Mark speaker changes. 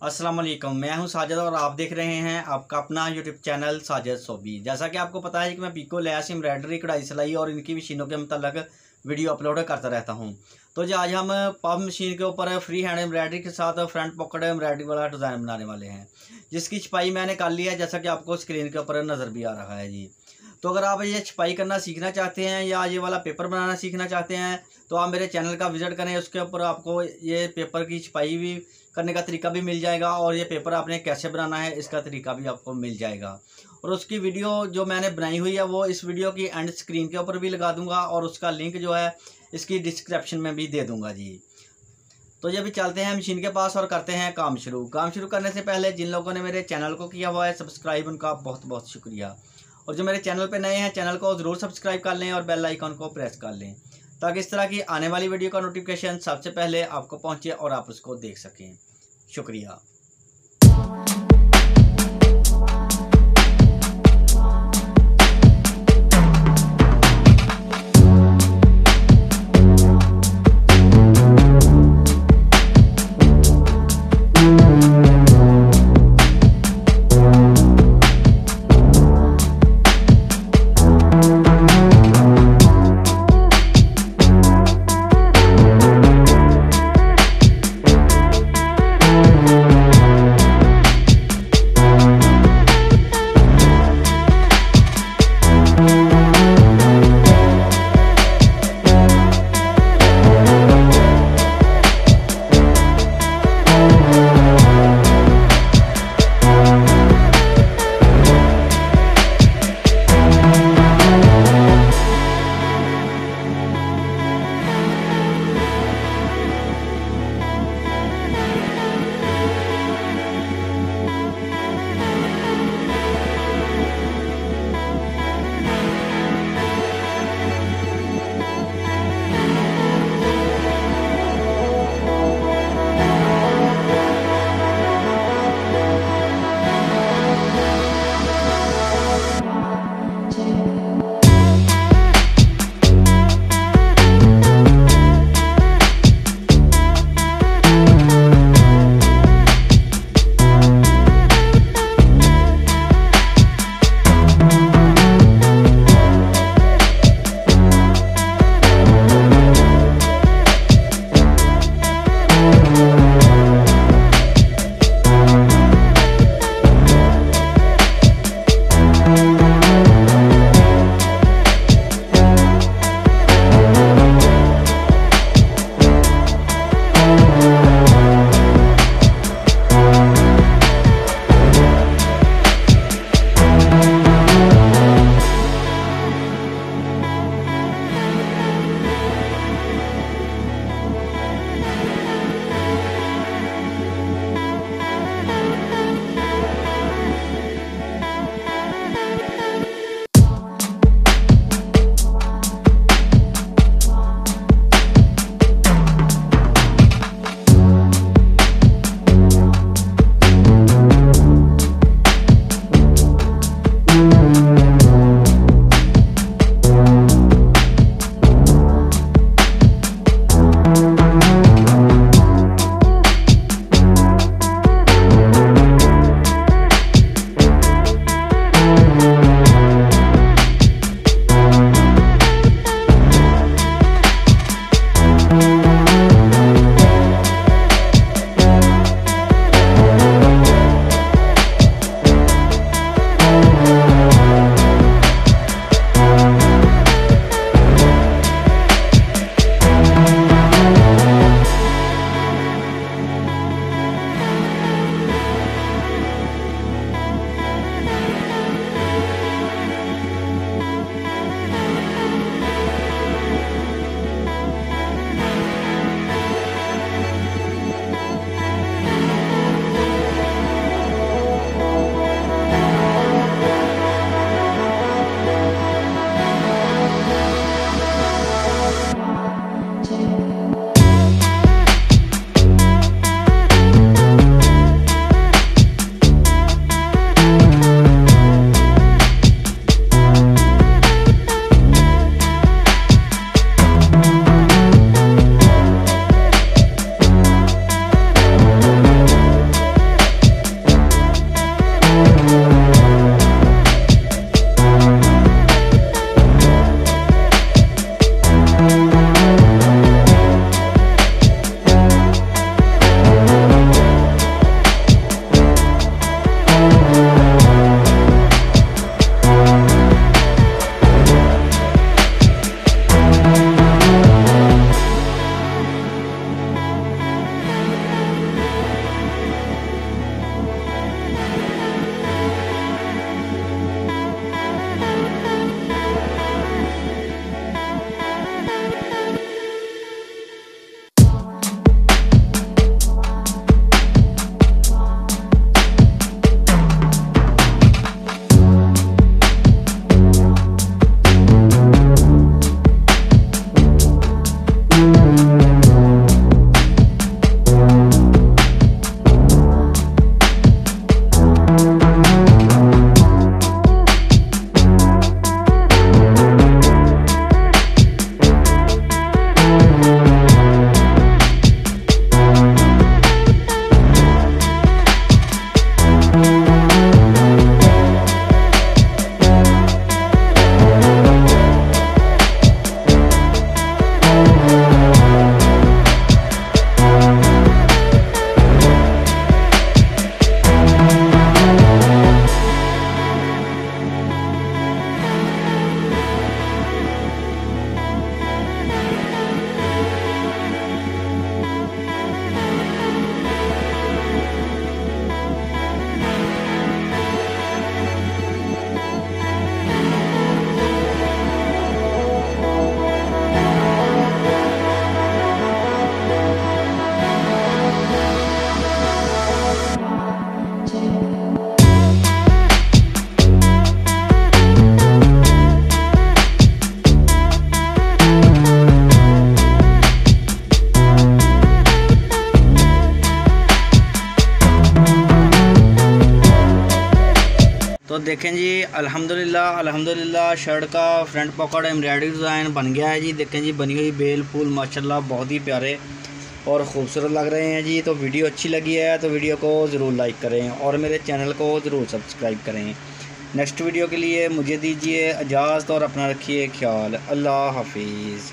Speaker 1: अस्सलाम वालेकुम, मैं हूं साजिद और आप देख रहे हैं आपका अपना यूट्यूब चैनल साजिद सोबी। जैसा कि आपको पता है कि मैं पीको लैस एम्ब्रॉयडरी कढ़ाई सिलाई और इनकी मशीनों के मतलब वीडियो अपलोड करता रहता हूं। तो जी आज हम पफ मशीन के ऊपर फ्री हैंड एम्ब्रॉयडरी के साथ फ्रंट पॉकेट एम्ब्रॉयडरी वाला डिज़ाइन बनाने वाले हैं, जिसकी छपाई मैंने कर ली है जैसा कि आपको स्क्रीन के ऊपर नज़र भी आ रहा है जी। तो अगर आप ये छपाई करना सीखना चाहते हैं या ये वाला पेपर बनाना सीखना चाहते हैं तो आप मेरे चैनल का विज़िट करें। उसके ऊपर आपको ये पेपर की छपाई भी करने का तरीका भी मिल जाएगा और ये पेपर आपने कैसे बनाना है इसका तरीका भी आपको मिल जाएगा। और उसकी वीडियो जो मैंने बनाई हुई है वो इस वीडियो की एंड स्क्रीन के ऊपर भी लगा दूंगा और उसका लिंक जो है इसकी डिस्क्रिप्शन में भी दे दूंगा जी। तो ये भी चलते हैं मशीन के पास और करते हैं काम शुरू। काम शुरू करने से पहले जिन लोगों ने मेरे चैनल को किया हुआ है सब्सक्राइब, उनका बहुत बहुत शुक्रिया। और जो मेरे चैनल पे नए हैं चैनल को ज़रूर सब्सक्राइब कर लें और बेल आइकन को प्रेस कर लें ताकि इस तरह की आने वाली वीडियो का नोटिफिकेशन सबसे पहले आपको पहुंचे और आप उसको देख सकें। शुक्रिया। देखें जी, अल्हम्दुलिल्लाह शर्ट का फ्रंट पॉकेट एम्ब्रॉयडरी डिज़ाइन बन गया है जी। देखें जी, बनी हुई बेल फूल माशाल्लाह बहुत ही प्यारे और ख़ूबसूरत लग रहे हैं जी। तो वीडियो अच्छी लगी है तो वीडियो को ज़रूर लाइक करें और मेरे चैनल को ज़रूर सब्सक्राइब करें। नेक्स्ट वीडियो के लिए मुझे दीजिए इजाज़त और अपना रखिए ख्याल। अल्लाह हाफिज़।